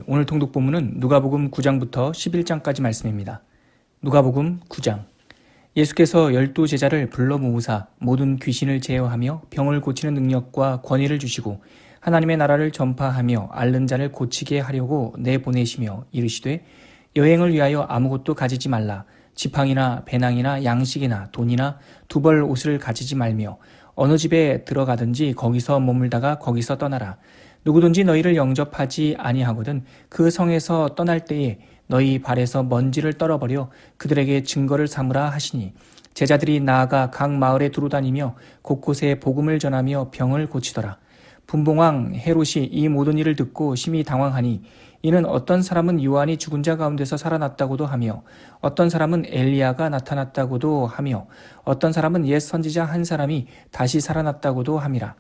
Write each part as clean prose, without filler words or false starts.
오늘 통독 본문은 누가복음 9장부터 11장까지 말씀입니다. 누가복음 9장. 예수께서 12 제자를 불러 모으사 모든 귀신을 제어하며 병을 고치는 능력과 권위를 주시고 하나님의 나라를 전파하며 앓는 자를 고치게 하려고 내보내시며 이르시되 여행을 위하여 아무것도 가지지 말라. 지팡이나 배낭이나 양식이나 돈이나 두 벌 옷을 가지지 말며 어느 집에 들어가든지 거기서 머물다가 거기서 떠나라. 누구든지 너희를 영접하지 아니하거든 그 성에서 떠날 때에 너희 발에서 먼지를 떨어버려 그들에게 증거를 삼으라 하시니 제자들이 나아가 각 마을에 두루다니며 곳곳에 복음을 전하며 병을 고치더라. 분봉왕 헤롯이 이 모든 일을 듣고 심히 당황하니 이는 어떤 사람은 요한이 죽은 자 가운데서 살아났다고도 하며 어떤 사람은 엘리야가 나타났다고도 하며 어떤 사람은 옛 선지자 한 사람이 다시 살아났다고도 함이라.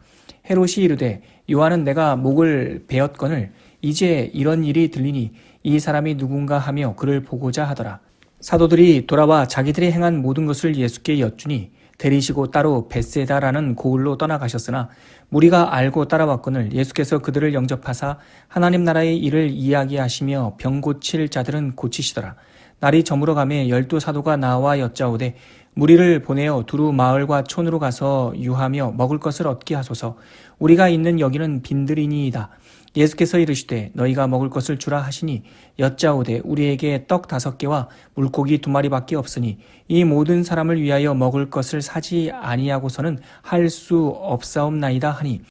헤롯이 이르되 요한은 내가 목을 베었거늘 이제 이런 일이 들리니 이 사람이 누군가 하며 그를 보고자 하더라. 사도들이 돌아와 자기들이 행한 모든 것을 예수께 여쭈니 데리시고 따로 벳세다라는 고을로 떠나가셨으나 무리가 알고 따라왔거늘 예수께서 그들을 영접하사 하나님 나라의 일을 이야기하시며 병 고칠 자들은 고치시더라. 날이 저물어 가매 12 사도가 나와 여짜오되 무리를 보내어 두루 마을과 촌으로 가서 유하며 먹을 것을 얻게 하소서. 우리가 있는 여기는 빈들이니이다. 예수께서 이르시되 너희가 먹을 것을 주라 하시니 여짜오되 우리에게 떡 5개와 물고기 2마리밖에 없으니 이 모든 사람을 위하여 먹을 것을 사지 아니하고서는 할 수 없사옵나이다 하니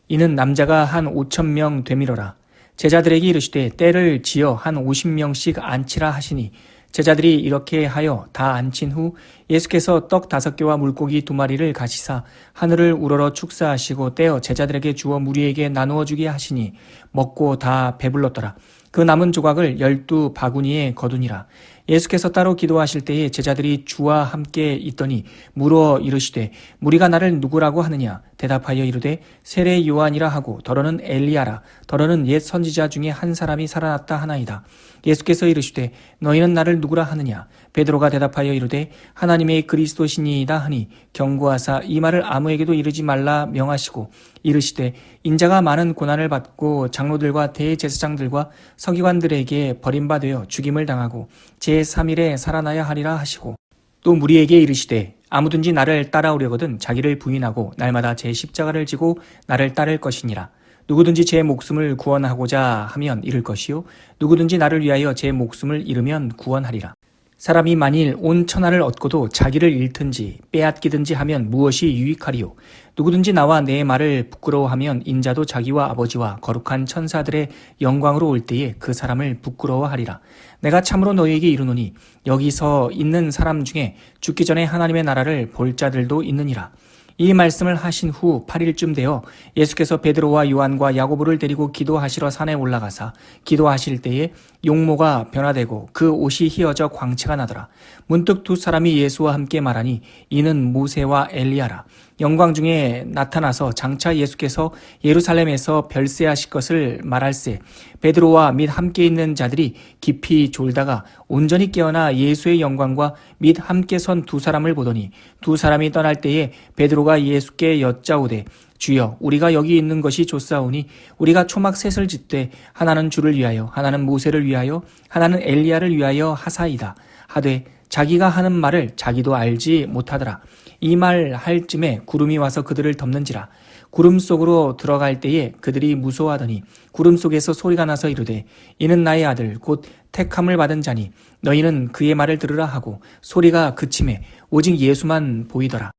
이는 남자가 한 5,000명 되밀어라. 제자들에게 이르시되 때를 지어 한 50명씩 앉히라 하시니 제자들이 이렇게 하여 다 앉힌 후 예수께서 떡 5개와 물고기 2마리를 가시사 하늘을 우러러 축사하시고 떼어 제자들에게 주어 무리에게 나누어 주게 하시니 먹고 다 배불렀더라. 그 남은 조각을 12 바구니에 거두니라. 예수께서 따로 기도하실 때에 제자들이 주와 함께 있더니 물어 이르시되 무리가 나를 누구라고 하느냐. 대답하여 이르되 세례 요한이라 하고 더러는 엘리야라. 더러는 옛 선지자 중에 한 사람이 살아났다 하나이다. 예수께서 이르시되 너희는 나를 누구라 하느냐. 베드로가 대답하여 이르되 하나님의 그리스도시니이다 하니 경고하사 이 말을 아무에게도 이르지 말라 명하시고 이르시되 인자가 많은 고난을 받고 장로들과 대제사장들과 서기관들에게 버림받아 죽임을 당하고 제3일에 살아나야 하리라 하시고 또 무리에게 이르시되 아무든지 나를 따라오려거든 자기를 부인하고 날마다 제 십자가를 지고 나를 따를 것이니라. 누구든지 제 목숨을 구원하고자 하면 잃을 것이요 누구든지 나를 위하여 제 목숨을 잃으면 구원하리라. 사람이 만일 온 천하를 얻고도 자기를 잃든지 빼앗기든지 하면 무엇이 유익하리요. 누구든지 나와 내 말을 부끄러워하면 인자도 자기와 아버지와 거룩한 천사들의 영광으로 올 때에 그 사람을 부끄러워하리라. 내가 참으로 너희에게 이르노니 여기서 있는 사람 중에 죽기 전에 하나님의 나라를 볼 자들도 있느니라. 이 말씀을 하신 후 8일쯤 되어 예수께서 베드로와 요한과 야고보를 데리고 기도하시러 산에 올라가사 기도하실 때에 용모가 변화되고 그 옷이 휘어져 광채가 나더라. 문득 2 사람이 예수와 함께 말하니 이는 모세와 엘리야라. 영광 중에 나타나서 장차 예수께서 예루살렘에서 별세하실 것을 말할세 베드로와 및 함께 있는 자들이 깊이 졸다가 온전히 깨어나 예수의 영광과 및 함께 선 2 사람을 보더니 2 사람이 떠날 때에 베드로가 예수께 여짜오되 주여 우리가 여기 있는 것이 좋사오니 우리가 초막 셋을 짓되 하나는 주를 위하여 하나는 모세를 위하여 하나는 엘리야를 위하여 하사이다 하되 자기가 하는 말을 자기도 알지 못하더라. 이 말 할 쯤에 구름이 와서 그들을 덮는지라. 구름 속으로 들어갈 때에 그들이 무서워하더니 구름 속에서 소리가 나서 이르되 이는 나의 아들 곧 택함을 받은 자니 너희는 그의 말을 들으라 하고 소리가 그침에 오직 예수만 보이더라.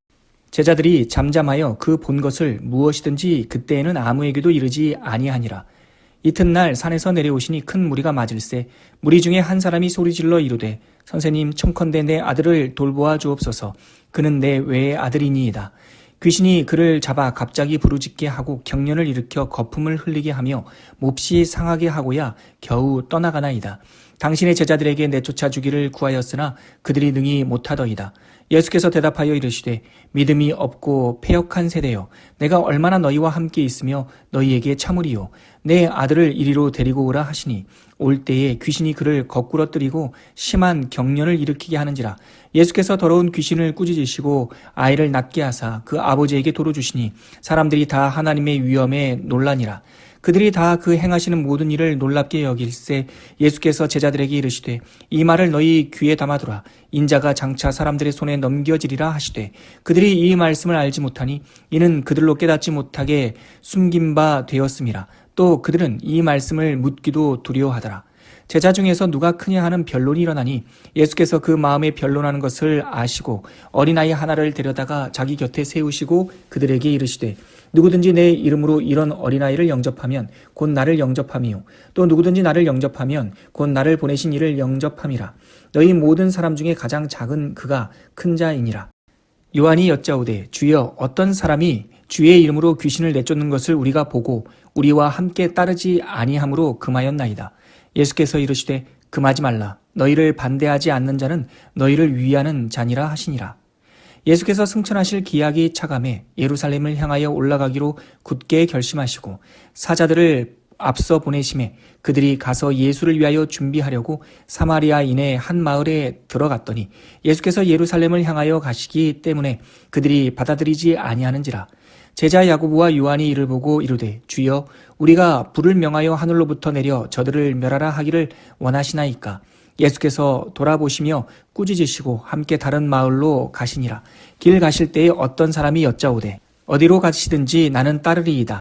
제자들이 잠잠하여 그 본 것을 무엇이든지 그때에는 아무에게도 이르지 아니하니라. 이튿날 산에서 내려오시니 큰 무리가 맞을세 무리 중에 한 사람이 소리질러 이르되 선생님 청컨대 내 아들을 돌보아 주옵소서. 그는 내 외의 아들이니이다. 귀신이 그를 잡아 갑자기 부르짖게 하고 경련을 일으켜 거품을 흘리게 하며 몹시 상하게 하고야 겨우 떠나가나이다. 당신의 제자들에게 내쫓아 주기를 구하였으나 그들이 능히 못하더이다. 예수께서 대답하여 이르시되 믿음이 없고 패역한 세대여 내가 얼마나 너희와 함께 있으며 너희에게 참으리요. 내 아들을 이리로 데리고 오라 하시니 올 때에 귀신이 그를 거꾸러뜨리고 심한 경련을 일으키게 하는지라. 예수께서 더러운 귀신을 꾸짖으시고 아이를 낫게 하사 그 아버지에게 도로 주시니 사람들이 다 하나님의 위엄에 놀라니라. 그들이 다 그 행하시는 모든 일을 놀랍게 여길세 예수께서 제자들에게 이르시되 이 말을 너희 귀에 담아두라. 인자가 장차 사람들의 손에 넘겨지리라 하시되 그들이 이 말씀을 알지 못하니 이는 그들로 깨닫지 못하게 숨긴 바 되었음이라. 또 그들은 이 말씀을 묻기도 두려워하더라. 제자 중에서 누가 크냐 하는 변론이 일어나니 예수께서 그 마음에 변론하는 것을 아시고 어린아이 하나를 데려다가 자기 곁에 세우시고 그들에게 이르시되 누구든지 내 이름으로 이런 어린아이를 영접하면 곧 나를 영접함이요 또 누구든지 나를 영접하면 곧 나를 보내신 이를 영접함이라. 너희 모든 사람 중에 가장 작은 그가 큰 자이니라. 요한이 여짜오되 주여 어떤 사람이 주의 이름으로 귀신을 내쫓는 것을 우리가 보고 우리와 함께 따르지 아니함으로 금하였나이다. 예수께서 이르시되 금하지 말라. 너희를 반대하지 않는 자는 너희를 위하는 자니라 하시니라. 예수께서 승천하실 기약이 차감해 예루살렘을 향하여 올라가기로 굳게 결심하시고 사자들을 앞서 보내심에 그들이 가서 예수를 위하여 준비하려고 사마리아인의 한 마을에 들어갔더니 예수께서 예루살렘을 향하여 가시기 때문에 그들이 받아들이지 아니하는지라. 제자 야고보와 요한이 이를 보고 이르되 주여 우리가 불을 명하여 하늘로부터 내려 저들을 멸하라 하기를 원하시나이까. 예수께서 돌아보시며 꾸짖으시고 함께 다른 마을로 가시니라. 길 가실 때에 어떤 사람이 여짜오되 어디로 가시든지 나는 따르리이다.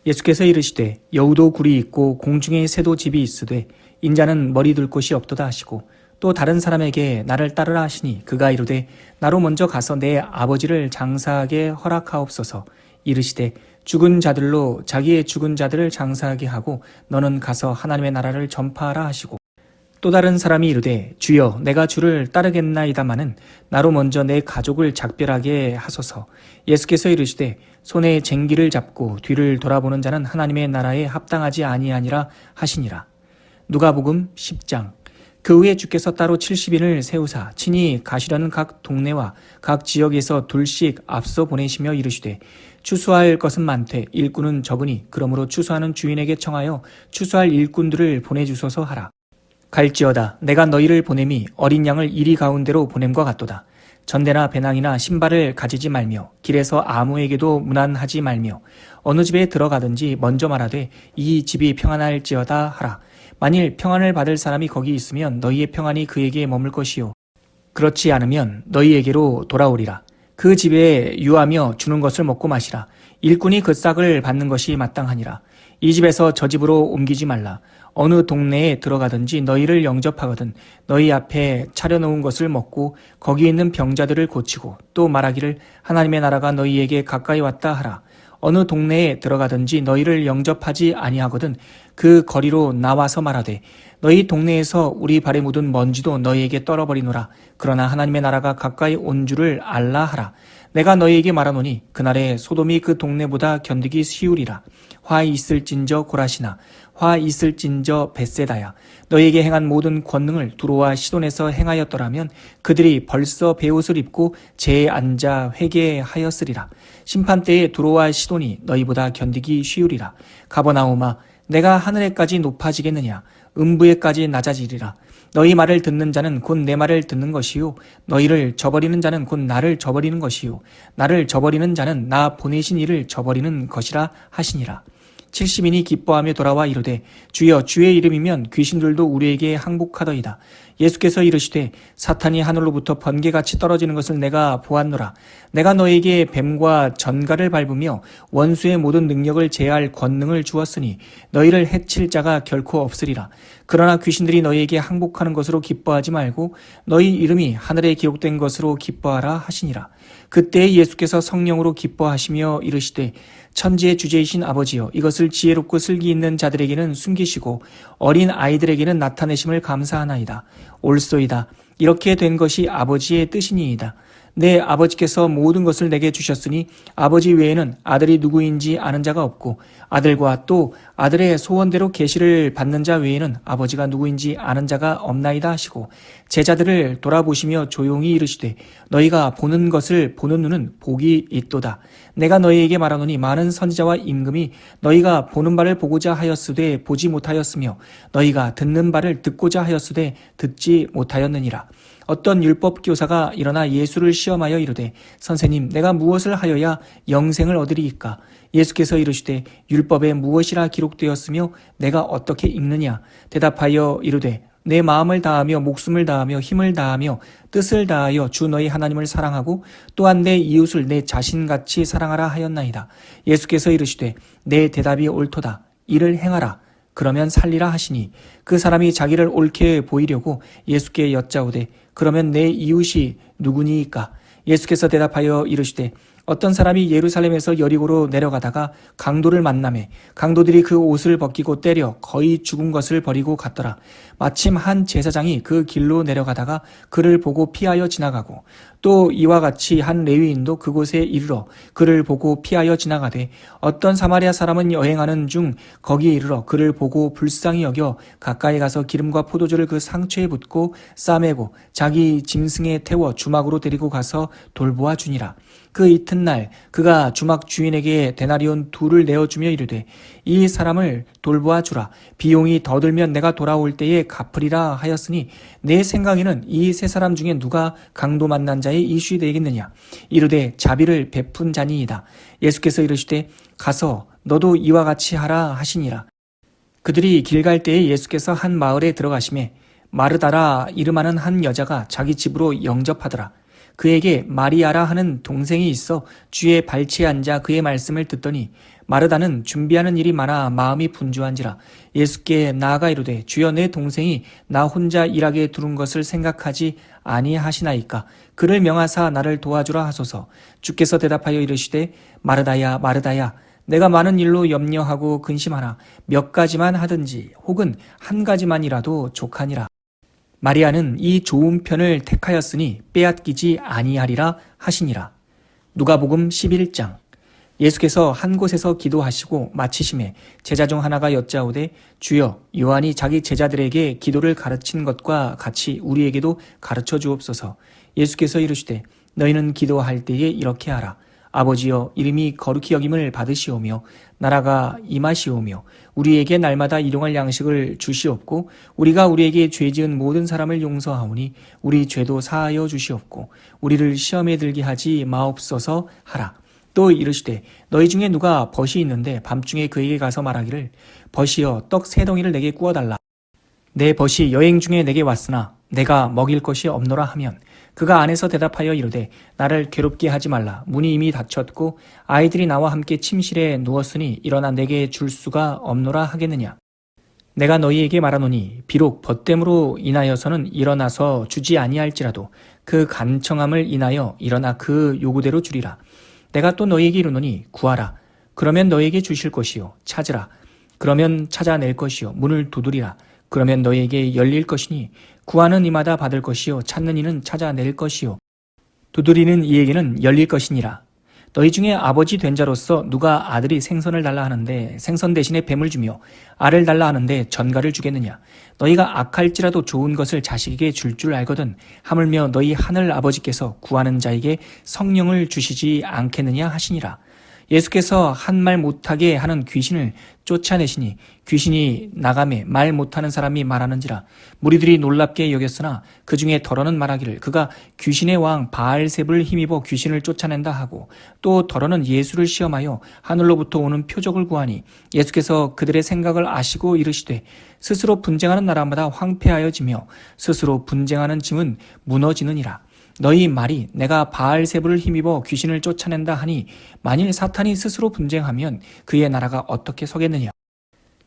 예수께서 이르시되 여우도 굴이 있고 공중에 새도 집이 있으되 인자는 머리 둘 곳이 없도다 하시고 또 다른 사람에게 나를 따르라 하시니 그가 이르되 나로 먼저 가서 내 아버지를 장사하게 허락하옵소서. 이르시되 죽은 자들로 자기의 죽은 자들을 장사하게 하고 너는 가서 하나님의 나라를 전파하라 하시고 또 다른 사람이 이르되 주여 내가 주를 따르겠나이다마는 나로 먼저 내 가족을 작별하게 하소서. 예수께서 이르시되 손에 쟁기를 잡고 뒤를 돌아보는 자는 하나님의 나라에 합당하지 아니하니라 하시니라. 누가복음 10장. 그 후에 주께서 따로 70인을 세우사 친히 가시려는 각 동네와 각 지역에서 둘씩 앞서 보내시며 이르시되 추수할 것은 많되 일꾼은 적으니 그러므로 추수하는 주인에게 청하여 추수할 일꾼들을 보내주소서 하라. 갈지어다 내가 너희를 보냄이 어린 양을 이리 가운데로 보냄과 같도다. 전대나 배낭이나 신발을 가지지 말며 길에서 아무에게도 문안하지 말며 어느 집에 들어가든지 먼저 말하되 이 집이 평안할지어다 하라. 만일 평안을 받을 사람이 거기 있으면 너희의 평안이 그에게 머물 것이요 그렇지 않으면 너희에게로 돌아오리라. 그 집에 유하며 주는 것을 먹고 마시라. 일꾼이 그 싹을 받는 것이 마땅하니라. 이 집에서 저 집으로 옮기지 말라. 어느 동네에 들어가든지 너희를 영접하거든 너희 앞에 차려놓은 것을 먹고 거기 있는 병자들을 고치고 또 말하기를 하나님의 나라가 너희에게 가까이 왔다 하라. 어느 동네에 들어가든지 너희를 영접하지 아니하거든 그 거리로 나와서 말하되 너희 동네에서 우리 발에 묻은 먼지도 너희에게 떨어버리노라. 그러나 하나님의 나라가 가까이 온 줄을 알라 하라. 내가 너희에게 말하노니 그날에 소돔이 그 동네보다 견디기 쉬우리라. 화 있을진저 고라시나 화 있을진저 벳세다야. 너희에게 행한 모든 권능을 두로와 시돈에서 행하였더라면 그들이 벌써 베옷을 입고 재에 앉아 회개하였으리라. 심판때에 두로와 시돈이 너희보다 견디기 쉬우리라. 가버나움아 내가 하늘에까지 높아지겠느냐 음부에까지 낮아지리라. 너희 말을 듣는 자는 곧 내 말을 듣는 것이요 너희를 저버리는 자는 곧 나를 저버리는 것이요 나를 저버리는 자는 나 보내신 이를 저버리는 것이라 하시니라. 70인이 기뻐하며 돌아와 이르되 주여 주의 이름이면 귀신들도 우리에게 항복하더이다. 예수께서 이르시되 사탄이 하늘로부터 번개같이 떨어지는 것을 내가 보았노라. 내가 너에게 뱀과 전갈을 밟으며 원수의 모든 능력을 제할 권능을 주었으니 너희를 해칠 자가 결코 없으리라. 그러나 귀신들이 너희에게 항복하는 것으로 기뻐하지 말고 너희 이름이 하늘에 기록된 것으로 기뻐하라 하시니라. 그때 예수께서 성령으로 기뻐하시며 이르시되 천지의 주제이신 아버지여 이것을 지혜롭고 슬기 있는 자들에게는 숨기시고 어린 아이들에게는 나타내심을 감사하나이다. 옳소이다. 이렇게 된 것이 아버지의 뜻이니이다. 내 아버지께서 모든 것을 내게 주셨으니 아버지 외에는 아들이 누구인지 아는 자가 없고 아들과 또 아들의 소원대로 계시를 받는 자 외에는 아버지가 누구인지 아는 자가 없나이다 하시고 제자들을 돌아보시며 조용히 이르시되 너희가 보는 것을 보는 눈은 복이 있도다. 내가 너희에게 말하노니 많은 선지자와 임금이 너희가 보는 바를 보고자 하였으되 보지 못하였으며 너희가 듣는 바를 듣고자 하였으되 듣지 못하였느니라. 어떤 율법 교사가 일어나 예수를 시험하여 이르되 선생님 내가 무엇을 하여야 영생을 얻으리이까? 예수께서 이르시되 율법에 무엇이라 기록되었으며 내가 어떻게 읽느냐? 대답하여 이르되 내 마음을 다하며 목숨을 다하며 힘을 다하며 뜻을 다하여 주 너희 하나님을 사랑하고 또한 내 이웃을 내 자신같이 사랑하라 하였나이다. 예수께서 이르시되 내 대답이 옳도다. 이를 행하라. 그러면 살리라 하시니 그 사람이 자기를 옳게 보이려고 예수께 여짜오되 그러면 내 이웃이 누구니이까? 예수께서 대답하여 이르시되 어떤 사람이 예루살렘에서 여리고로 내려가다가 강도를 만나매 강도들이 그 옷을 벗기고 때려 거의 죽은 것을 버리고 갔더라. 마침 한 제사장이 그 길로 내려가다가 그를 보고 피하여 지나가고 또 이와 같이 한 레위인도 그곳에 이르러 그를 보고 피하여 지나가되 어떤 사마리아 사람은 여행하는 중 거기에 이르러 그를 보고 불쌍히 여겨 가까이 가서 기름과 포도주를 그 상처에 붓고 싸매고 자기 짐승에 태워 주막으로 데리고 가서 돌보아 주니라. 그 이튿날 그가 주막 주인에게 데나리온 2를 내어주며 이르되 이 사람을 돌보아 주라. 비용이 더 들면 내가 돌아올 때에 갚으리라 하였으니 내 생각에는 이 세 사람 중에 누가 강도 만난 자의 이슈이 되겠느냐? 이르되 자비를 베푼 자니이다. 예수께서 이르시되 가서 너도 이와 같이 하라 하시니라. 그들이 길 갈 때에 예수께서 한 마을에 들어가시매 마르다라 이름하는 한 여자가 자기 집으로 영접하더라. 그에게 마리아라 하는 동생이 있어 주의 발치에 앉아 그의 말씀을 듣더니 마르다는 준비하는 일이 많아 마음이 분주한지라. 예수께 나아가 이르되 주여 내 동생이 나 혼자 일하게 두른 것을 생각하지 아니하시나이까? 그를 명하사 나를 도와주라 하소서. 주께서 대답하여 이르시되 마르다야 마르다야 내가 많은 일로 염려하고 근심하나 몇 가지만 하든지 혹은 한 가지만이라도 족하니라. 마리아는 이 좋은 편을 택하였으니 빼앗기지 아니하리라 하시니라. 누가복음 11장. 예수께서 한 곳에서 기도하시고 마치심에 제자 중 하나가 여짜오되 주여 요한이 자기 제자들에게 기도를 가르친 것과 같이 우리에게도 가르쳐 주옵소서. 예수께서 이르시되 너희는 기도할 때에 이렇게 하라. 아버지여 이름이 거룩히 여김을 받으시오며 나라가 임하시오며 우리에게 날마다 일용할 양식을 주시옵고 우리가 우리에게 죄 지은 모든 사람을 용서하오니 우리 죄도 사하여 주시옵고 우리를 시험에 들게 하지 마옵소서 하라. 또 이르시되 너희 중에 누가 벗이 있는데 밤중에 그에게 가서 말하기를 벗이여 떡 3덩이를 내게 구워달라. 내 벗이 여행 중에 내게 왔으나 내가 먹일 것이 없노라 하면 그가 안에서 대답하여 이르되 나를 괴롭게 하지 말라. 문이 이미 닫혔고 아이들이 나와 함께 침실에 누웠으니 일어나 내게 줄 수가 없노라 하겠느냐. 내가 너희에게 말하노니 비록 벗됨으로 인하여서는 일어나서 주지 아니할지라도 그 간청함을 인하여 일어나 그 요구대로 주리라. 내가 또 너희에게 이르노니 구하라. 그러면 너희에게 주실 것이요. 찾으라. 그러면 찾아낼 것이요. 문을 두드리라. 그러면 너희에게 열릴 것이니 구하는 이마다 받을 것이요 찾는 이는 찾아낼 것이요 두드리는 이에게는 열릴 것이니라. 너희 중에 아버지 된 자로서 누가 아들이 생선을 달라 하는데 생선 대신에 뱀을 주며 알을 달라 하는데 전갈을 주겠느냐? 너희가 악할지라도 좋은 것을 자식에게 줄 줄 알거든 하물며 너희 하늘 아버지께서 구하는 자에게 성령을 주시지 않겠느냐 하시니라. 예수께서 한 말 못하게 하는 귀신을 쫓아내시니 귀신이 나가매 말 못하는 사람이 말하는지라. 무리들이 놀랍게 여겼으나 그 중에 더러는 말하기를 그가 귀신의 왕 바알세불을 힘입어 귀신을 쫓아낸다 하고 또 더러는 예수를 시험하여 하늘로부터 오는 표적을 구하니 예수께서 그들의 생각을 아시고 이르시되 스스로 분쟁하는 나라마다 황폐하여지며 스스로 분쟁하는 짐은 무너지느니라. 너희 말이 내가 바알세불을 힘입어 귀신을 쫓아낸다 하니 만일 사탄이 스스로 분쟁하면 그의 나라가 어떻게 서겠느냐.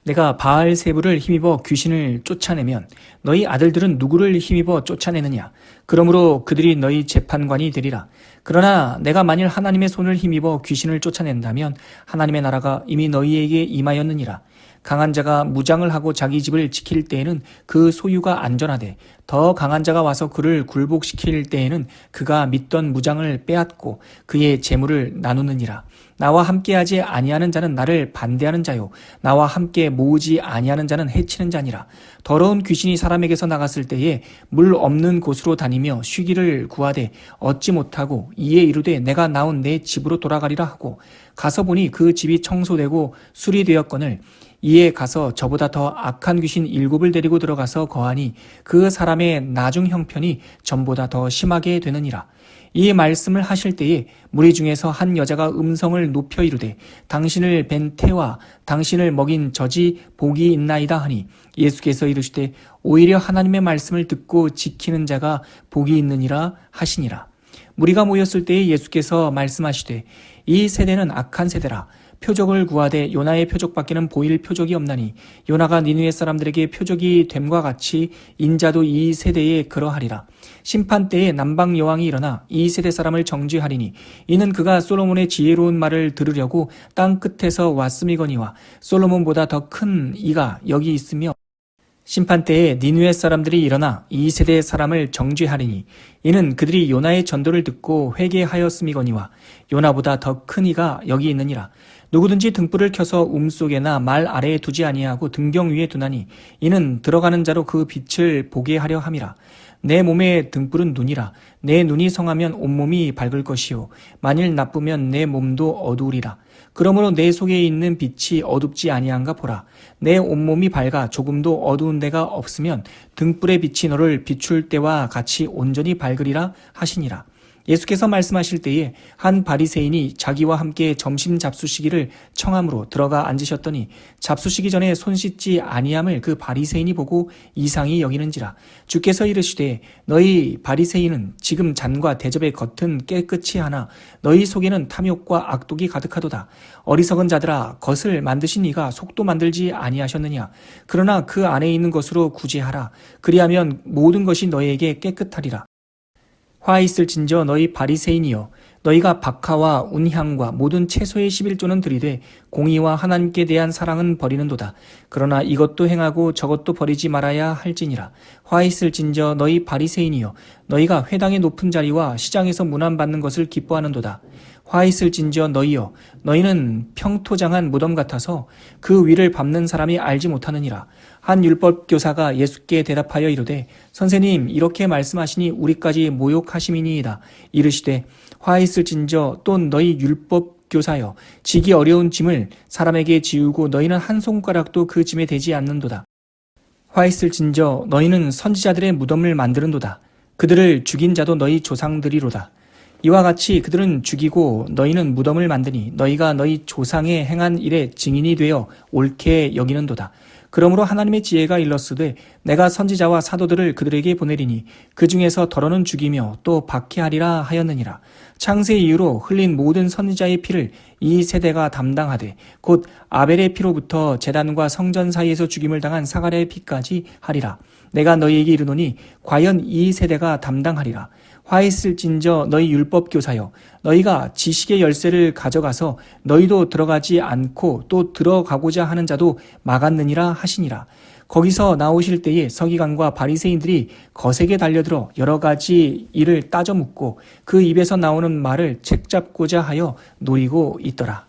내가 바알세불을 힘입어 귀신을 쫓아내면 너희 아들들은 누구를 힘입어 쫓아내느냐. 그러므로 그들이 너희 재판관이 되리라. 그러나 내가 만일 하나님의 손을 힘입어 귀신을 쫓아낸다면 하나님의 나라가 이미 너희에게 임하였느니라. 강한 자가 무장을 하고 자기 집을 지킬 때에는 그 소유가 안전하되 더 강한 자가 와서 그를 굴복시킬 때에는 그가 믿던 무장을 빼앗고 그의 재물을 나누느니라. 나와 함께하지 아니하는 자는 나를 반대하는 자요 나와 함께 모으지 아니하는 자는 해치는 자니라. 더러운 귀신이 사람에게서 나갔을 때에 물 없는 곳으로 다니며 쉬기를 구하되 얻지 못하고 이에 이르되 내가 나온 내 집으로 돌아가리라 하고 가서 보니 그 집이 청소되고 수리되었거늘 이에 가서 저보다 더 악한 귀신 7을 데리고 들어가서 거하니 그 사람의 나중 형편이 전보다 더 심하게 되느니라. 이 말씀을 하실 때에 무리 중에서 한 여자가 음성을 높여 이르되 당신을 뵌 태와 당신을 먹인 젖이 복이 있나이다 하니 예수께서 이르시되 오히려 하나님의 말씀을 듣고 지키는 자가 복이 있느니라 하시니라. 무리가 모였을 때에 예수께서 말씀하시되 이 세대는 악한 세대라. 표적을 구하되 요나의 표적밖에는 보일 표적이 없나니 요나가 니느웨 사람들에게 표적이 됨과 같이 인자도 이 세대에 그러하리라. 심판 때에 남방 여왕이 일어나 이 세대 사람을 정죄하리니 이는 그가 솔로몬의 지혜로운 말을 들으려고 땅 끝에서 왔음이거니와 솔로몬보다 더 큰 이가 여기 있으며 심판 때에 니느웨 사람들이 일어나 이 세대 사람을 정죄하리니 이는 그들이 요나의 전도를 듣고 회개하였음이거니와 요나보다 더 큰 이가 여기 있느니라. 누구든지 등불을 켜서 움속에나 말 아래에 두지 아니하고 등경 위에 두나니 이는 들어가는 자로 그 빛을 보게 하려 함이라. 내 몸의 등불은 눈이라. 내 눈이 성하면 온몸이 밝을 것이요 만일 나쁘면 내 몸도 어두우리라. 그러므로 내 속에 있는 빛이 어둡지 아니한가 보라. 내 온몸이 밝아 조금도 어두운 데가 없으면 등불의 빛이 너를 비출 때와 같이 온전히 밝으리라 하시니라. 예수께서 말씀하실 때에 한 바리새인이 자기와 함께 점심 잡수시기를 청함으로 들어가 앉으셨더니 잡수시기 전에 손 씻지 아니함을 그 바리새인이 보고 이상히 여기는지라. 주께서 이르시되 너희 바리새인은 지금 잔과 대접의 겉은 깨끗이 하나 너희 속에는 탐욕과 악독이 가득하도다. 어리석은 자들아 겉을 만드신 이가 속도 만들지 아니하셨느냐. 그러나 그 안에 있는 것으로 구제하라. 그리하면 모든 것이 너희에게 깨끗하리라. 화 있을진저 너희 바리새인이여 너희가 박하와 운향과 모든 채소의 11조는 들이되 공의와 하나님께 대한 사랑은 버리는도다. 그러나 이것도 행하고 저것도 버리지 말아야 할지니라. 화 있을진저 너희 바리새인이여 너희가 회당의 높은 자리와 시장에서 문안받는 것을 기뻐하는도다. 화 있을진저 너희여 너희는 평토장한 무덤 같아서 그 위를 밟는 사람이 알지 못하느니라. 한 율법교사가 예수께 대답하여 이르되 선생님 이렇게 말씀하시니 우리까지 모욕하심이니이다. 이르시되 화 있을진저 또 너희 율법교사여 지기 어려운 짐을 사람에게 지우고 너희는 한 손가락도 그 짐에 대지 않는도다. 화 있을진저 너희는 선지자들의 무덤을 만드는도다. 그들을 죽인 자도 너희 조상들이로다. 이와 같이 그들은 죽이고 너희는 무덤을 만드니 너희가 너희 조상의 행한 일에 증인이 되어 옳게 여기는도다. 그러므로 하나님의 지혜가 일렀으되 내가 선지자와 사도들을 그들에게 보내리니 그 중에서 더러는 죽이며 또 박해하리라 하였느니라. 창세 이후로 흘린 모든 선지자의 피를 이 세대가 담당하되 곧 아벨의 피로부터 제단과 성전 사이에서 죽임을 당한 사가랴의 피까지 하리라. 내가 너희에게 이르노니 과연 이 세대가 담당하리라. 화 있을진저 너희 율법교사여 너희가 지식의 열쇠를 가져가서 너희도 들어가지 않고 또 들어가고자 하는 자도 막았느니라 하시니라. 거기서 나오실 때에 서기관과 바리새인들이 거세게 달려들어 여러 가지 일을 따져 묻고 그 입에서 나오는 말을 책잡고자 하여 노리고 있더라.